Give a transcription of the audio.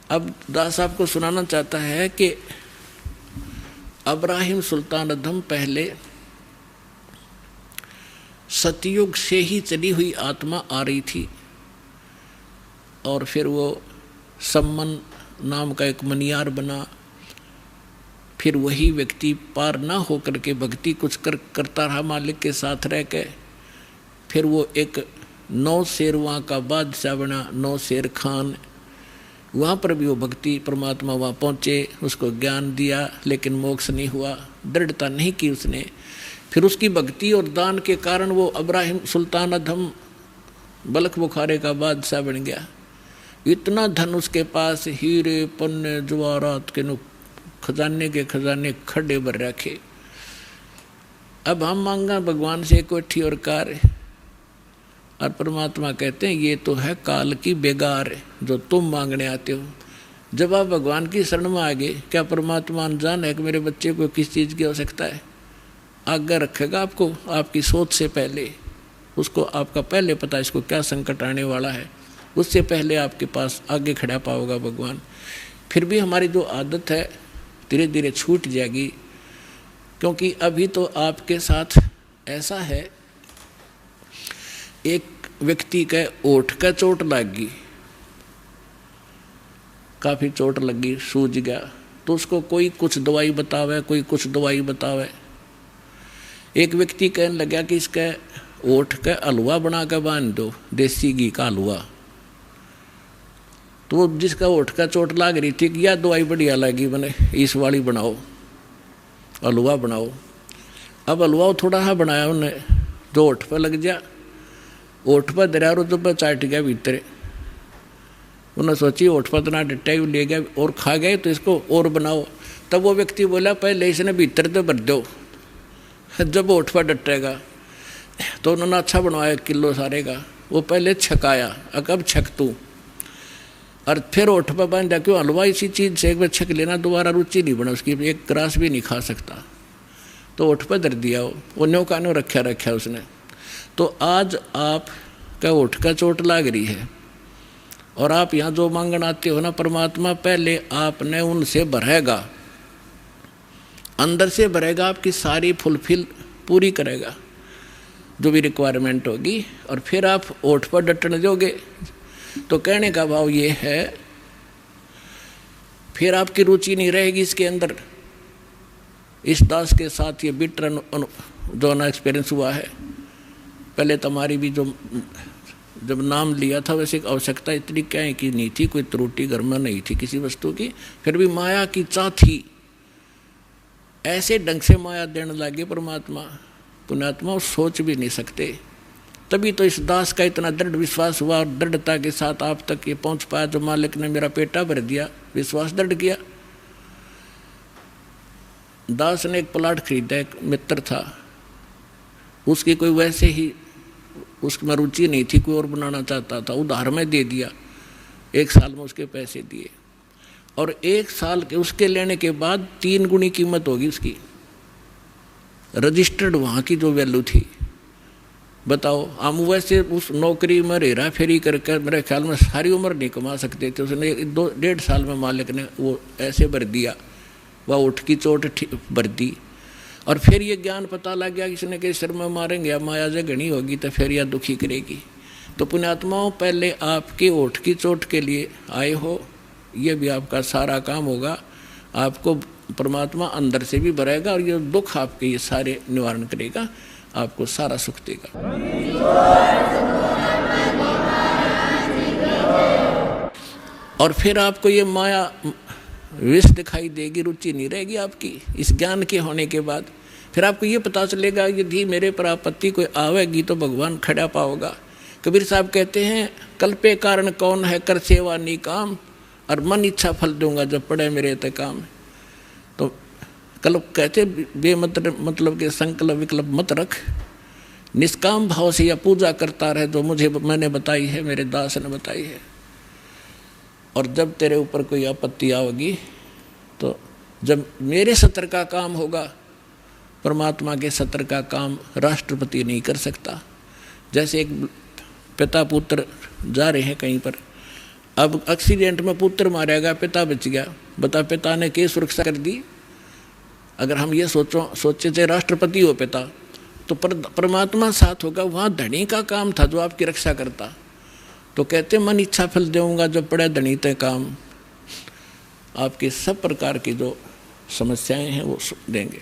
अब दास आपको सुनाना चाहता है कि इब्राहिम सुल्तान अदम पहले सतयुग से ही चली हुई आत्मा आ रही थी और फिर वो सम्मन नाम का एक मनियार बना। फिर वही व्यक्ति पार ना होकर के भक्ति कुछ करता रहा मालिक के साथ रह के। फिर वो एक 9 शेरवां का बादशाह बना, 9 शेर खान। वहाँ पर भी वो भक्ति परमात्मा वहाँ पहुँचे, उसको ज्ञान दिया, लेकिन मोक्ष नहीं हुआ, दृढ़ता नहीं की उसने। फिर उसकी भक्ति और दान के कारण वो इब्राहिम सुल्तान अदम बलख बुखारे का बादशाह बन गया। इतना धन उसके पास, हीरे पन्ने जवाहरात के खजाने के खजाने खड्डे भर रखे। अब हम मांगा भगवान से कोठी और कार, और परमात्मा कहते हैं ये तो है काल की बेगार जो तुम मांगने आते हो। जब आप भगवान की शरण में आ गए, क्या परमात्मा अनजान है कि मेरे बच्चे को किस चीज़ की आवश्यकता है? आज्ञा रखेगा आपको आपकी सोच से पहले। उसको आपका पहले पता है इसको क्या संकट आने वाला है, उससे पहले आपके पास आगे खड़ा पाओगा भगवान। फिर भी हमारी जो आदत है धीरे धीरे छूट जाएगी, क्योंकि अभी तो आपके साथ ऐसा है, एक व्यक्ति के ओठ का चोट लगी, काफ़ी चोट लगी, सूज गया, तो उसको कोई कुछ दवाई बतावे, कोई कुछ दवाई बतावे। एक व्यक्ति कहने लगा कि इसका ओठ का हलवा बना कर बांध दो, देसी घी का हलवा। तो जिसका ओठ का चोट लग रही थी कि यह दवाई बढ़िया लगी, बने इस वाली बनाओ, हलवा बनाओ। अब हलवा थोड़ा सा बनाया उन्हें, जो ओठ पर लग जा, ओठ पर दरिया रो तो पर चाट गया भीतर। उन्हें सोची ओठ पर इतना डट्टा ही ले गया और खा गए, तो इसको और बनाओ। तब वो व्यक्ति बोला पहले इसने भीतर तो भर दो, जब ओठ पर डटेगा। तो उन्होंने अच्छा बनवाया, 1 किलो सारे का। वो पहले छकाया, अब छक तू, और फिर ओठ पर बांधा। क्यों? हलवा इसी चीज़ से एक बार छक लेना, दोबारा रुचि नहीं बना उसकी, एक ग्रास भी नहीं खा सकता। तो ओठ पर धर दिया, वो न्यो का न्यो रखा उसने। तो आज आप का ओठ का चोट लाग रही है और आप यहाँ जो मांगन आते हो ना, परमात्मा पहले आपने उनसे भरेगा, अंदर से भरेगा, आपकी सारी फुलफिल पूरी करेगा जो भी रिक्वायरमेंट होगी, और फिर आप ओठ पर डटने दोगे। तो कहने का भाव ये है, फिर आपकी रुचि नहीं रहेगी इसके अंदर। इस दास के साथ ये बिटर जो ना एक्सपीरियंस हुआ है। पहले तुम्हारी भी जो जब नाम लिया था, वैसे आवश्यकता इतनी क्या है कि नहीं थी, कोई त्रुटि घर में नहीं थी किसी वस्तु की, फिर भी माया की चाह थी। ऐसे ढंग से माया देने लगे परमात्मा, पुण्यात्मा सोच भी नहीं सकते। तभी तो इस दास का इतना दृढ़ विश्वास हुआ और दृढ़ता के साथ आप तक ये पहुंच पाया, जो मालिक ने मेरा पेटा भर दिया, विश्वास दृढ़ किया। दास ने एक प्लाट खरीदा, एक मित्र था, उसकी कोई वैसे ही उसमें रुचि नहीं थी, कोई और बनाना चाहता था, उधार में दे दिया। 1 साल में उसके पैसे दिए, और 1 साल के उसके लेने के बाद 3 गुनी कीमत होगी उसकी, रजिस्टर्ड वहाँ की जो वैल्यू थी। बताओ, हम वैसे उस नौकरी में हेरा फेरी करके मेरे ख्याल में सारी उम्र नहीं कमा सकते थे। उसने 2-1.5 साल में मालिक ने वो ऐसे भर दिया, वह उठ की चोट भर दी। और फिर ये ज्ञान पता लग गया, किसी ने के सिर में मारेंगे या माया से घनी होगी तो फिर यह दुखी करेगी। तो पुण्यात्माओं, पहले आपके ओठ की चोट के लिए आए हो, ये भी आपका सारा काम होगा। आपको परमात्मा अंदर से भी भरेगा और ये दुख आपके ये सारे निवारण करेगा, आपको सारा सुख देगा। और फिर आपको ये माया विष दिखाई देगी, रुचि नहीं रहेगी आपकी इस ज्ञान के होने के बाद। फिर आपको ये पता चलेगा यदि मेरे पर आपत्ति कोई आवेगी तो भगवान खड़ा पाओगा। कबीर साहब कहते हैं, कल्पे कारण कौन है, कर सेवा नी काम, और मन इच्छा फल दूंगा जब पड़े मेरे ते काम। तो कल्प कहते मतलब के संकल्प विकल्प मत रख, निष्काम भाव से या पूजा करता रहे, जो मैंने बताई है, मेरे दास ने बताई है। और जब तेरे ऊपर कोई आपत्ति आएगी, तो जब मेरे सत्र का काम होगा, परमात्मा के सत्र का काम राष्ट्रपति नहीं कर सकता। जैसे एक पिता पुत्र जा रहे हैं कहीं पर, अब एक्सीडेंट में पुत्र मारा गया, पिता बच गया, बता पिता ने क्या सुरक्षा कर दी। अगर हम ये सोचे थे राष्ट्रपति हो पिता, तो परमात्मा साथ होगा, वहाँ धनी का काम था जो आपकी रक्षा करता। तो कहते मन इच्छा फल देऊंगा, जो पड़े धनी ते काम, आपकी सब प्रकार की जो समस्याएं हैं वो देंगे।